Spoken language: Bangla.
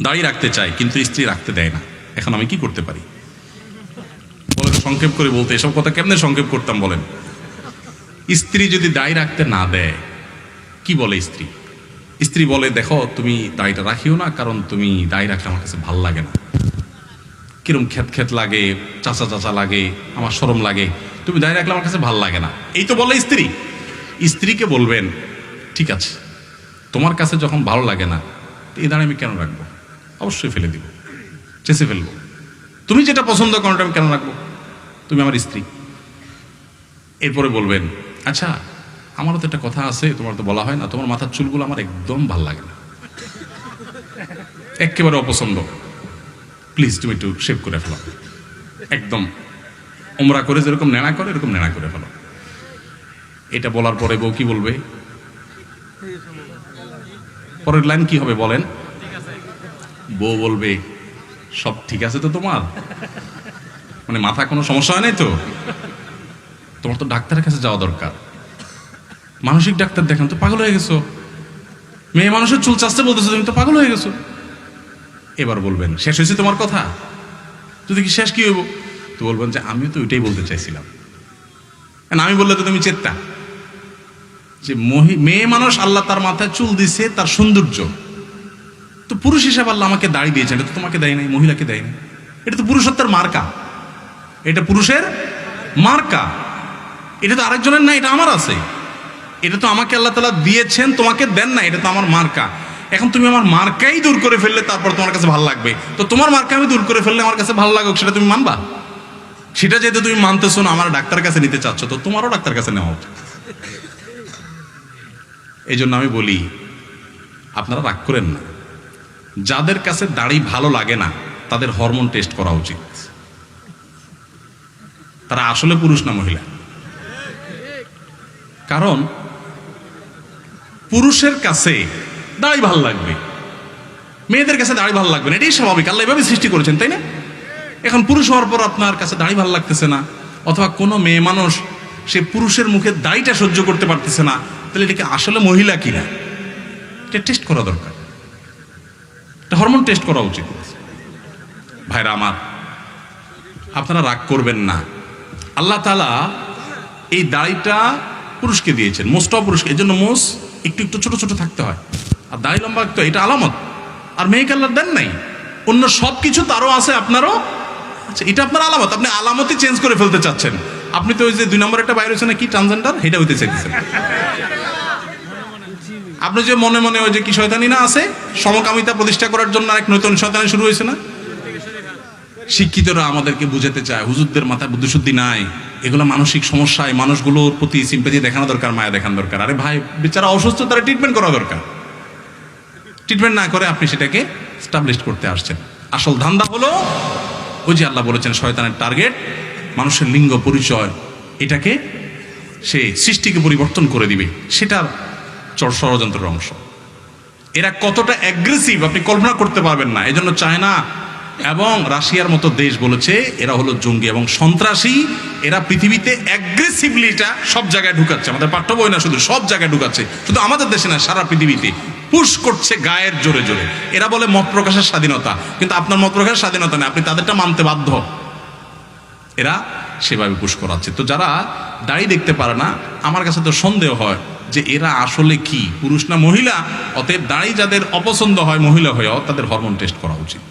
দাড়ি রাখতে চায় কিন্তু স্ত্রী রাখতে দেয় না, এখন আমি কি করতে পারি? বলেন সংক্ষেপ করে বলতে। এসব কথা কেমনে সংক্ষেপ করতাম বলেন? স্ত্রী যদি দাড়ি রাখতে না দেয়, কি বলে স্ত্রী? স্ত্রী বলে, দেখো তুমি দাড়িটা রাখিও না, কারণ তুমি দাড়ি রাখলে আমার কাছে ভাল লাগে না, কিরম খেত খেত লাগে, চাচা চাচা লাগে, আমার শরম লাগে, তুমি দাড়ি রাখলে আমার কাছে ভাল লাগে না, এই তো বলে স্ত্রী। স্ত্রীকে বলবেন, ঠিক আছে, তোমার কাছে যখন ভালো লাগে না, এই দাঁড়িয়ে আমি কেন রাখবো? অবশ্যই ফেলে দিব, চেঁচে ফেলবো। তুমি যেটা পছন্দ করো আমি কেন রাখবো? তুমি আমার স্ত্রী। এরপরে বলবেন, আচ্ছা আমারও তো একটা কথা আছে, তোমার তো বলা হয় না, তোমার মাথার চুলগুলো আমার একদম ভাল লাগে না, একেবারে অপছন্দ, প্লিজ তুমি একটু শেভ করে ফেলো, একদম ওমরা করে যেরকম নেড়া করে এরকম নেড়া করে ফেলো। এটা বলার পরে বউ কি বলবে? পরের লাইন কি হবে বলেন? বউ বলবে, সব ঠিক আছে তো তোমার? মানে মাথা কোনো সমস্যা হয় নাই তো? তোমার তো ডাক্তারের কাছে যাওয়া দরকার, মানসিক ডাক্তার দেখান, তো পাগল হয়ে গেছো, মেয়ে মানুষের চুল চাষতে বলতেছো, তুমি তো পাগল হয়ে গেছো। এবার বলবেন, শেষ হয়েছে তোমার কথা? যদি কি শেষ, কি হইব? তো বলবেন যে আমিও তো ওইটাই বলতে চাইছিলাম। আমি বললে তো তুমি চেত্তা, যে মেয়ে মানুষ আল্লাহ তার মাথায় চুল দিছে তার সৌন্দর্য, তো পুরুষ হিসাবে আল্লাহ আমাকে দাড়ি দিয়েছেন, এটা তো তোমাকে দেয় নাই, মহিলাকে দেয় নাই, এটা তো পুরুষত্বের মার্কা, এটা পুরুষের মার্কা, এটা তো আরেকজনের না, এটা আমার আছে, এটা তো আমাকে আল্লাহ তাআলা দিয়েছেন, তোমাকে দেন না, এটা তো আমার মার্কা। এখন তুমি আমার মার্কাই দূর করে ফেললে তারপর তোমার কাছে ভালো লাগবে, তো তোমার মার্কা আমি দূর করে ফেললে আমার কাছে ভালো লাগুক, সেটা তুমি মানবা? সেটা যেহেতু তুমি মানতেছো না, আমার ডাক্তারের কাছে নিতে চাচ্ছ, তো তোমারও ডাক্তার কাছে নেওয়া উচিত। এই জন্য আমি বলি, আপনারা রাগ করেন না, যাদের কাছে দাড়ি ভালো লাগে না তাদের হরমোন টেস্ট করা উচিত। তারা আসলে পুরুষ না মহিলা? কারণ পুরুষের কাছে দাড়ি ভালো লাগবে, মেয়েদের কাছে দাড়ি ভালো লাগবে না, এটাই স্বাভাবিক, আল্লাহ এভাবে সৃষ্টি করেছেন, তাই না? এখন পুরুষ হওয়ার পর আপনার কাছে দাড়ি ভালো লাগতেছে না, অথবা কোনো মেয়ে মানুষ সে পুরুষের মুখে দাড়িটা সহ্য করতে পারতেছে না, তাহলে এটাকে আসলে মহিলা কিনা এটা টেস্ট করা দরকার, এটা হরমোন টেস্ট করা উচিত। ভাইরা আমার, আপনারা রাগ করবেন না, আল্লাহ তাআলা এই দাড়িটা পুরুষকে দিয়েছেন, মোষটাও পুরুষকে, এই জন্য মোষ একটু একটু ছোট ছোট থাকতে হয়, আর দাড়ি লম্বা তো এটা আলামত। আর মেয়েকে আল্লাহ দেন নাই, অন্য সব কিছু তারও আছে, আপনারও আচ্ছা, এটা আপনার আলামত, আপনি আলামতই চেঞ্জ করে ফেলতে চাচ্ছেন। আপনি তো ওই যে 2 নম্বর একটা বাইরে হয়েছে না, কি ট্রান্সজেন্ডার, এটা হইতে চাইতেছেন। আপনি যে মনে মনে ওই যে কি শয়তানি না আছে, সমকামিতা প্রতিষ্ঠা করার জন্য আরেক নতুন শয়তানি শুরু হয়েছে না? শিক্ষিতরা আমাদেরকে বুঝাতে চায়, হুজুরদের মাথায় বুদ্ধিশুদ্ধি নাই, এগুলো মানসিক সমস্যায় মানুষগুলোর প্রতি সিম্পাথি দেখানো দরকার, মায়া দেখানো দরকার। আরে ভাই, বেচারা অসুস্থ, তারা ট্রিটমেন্ট করা দরকার। ট্রিটমেন্ট না করে আপনি সেটাকে স্টাবলিশ করতে আসছেন। আসল ধান্দা হলো ওই যে আল্লাহ বলেছেন, শয়তানের টার্গেট মানুষের লিঙ্গ পরিচয়, এটাকে সে সৃষ্টিকে পরিবর্তন করে দিবে, সেটার ষড়যন্ত্রের অংশ। এরা কতটা অ্যাগ্রেসিভ আপনি কল্পনা করতে পারবেন না। এজন্য চায়না এবং রাশিয়ার মতো দেশ বলেছে এরা হলো জঙ্গি এবং সন্ত্রাসী। এরা পৃথিবীতে অ্যাগ্রেসিভলি এটা সব জায়গায় ঢুকাচ্ছে, আমাদের পাঠ্য বই না, শুধু সব জায়গায় ঢুকাচ্ছে, শুধু আমাদের দেশে না, সারা পৃথিবীতে পুশ করছে গায়ের জোরে জোরে। এরা বলে মত প্রকাশের স্বাধীনতা, কিন্তু আপনার মত প্রকাশের স্বাধীনতা নেই, আপনি তাদেরটা মানতে বাধ্য। এরা সেভাবে পুশ করাচ্ছে। তো যারা দাড়ি দেখতে পারে না, আমার কাছে তো সন্দেহ হয় যে এরা আসলে কি, পুরুষ না মহিলা। অতএব দাড়ি যাদের অপছন্দ হয় মহিলা হয়েও, তাদের হরমোন টেস্ট করা উচিত।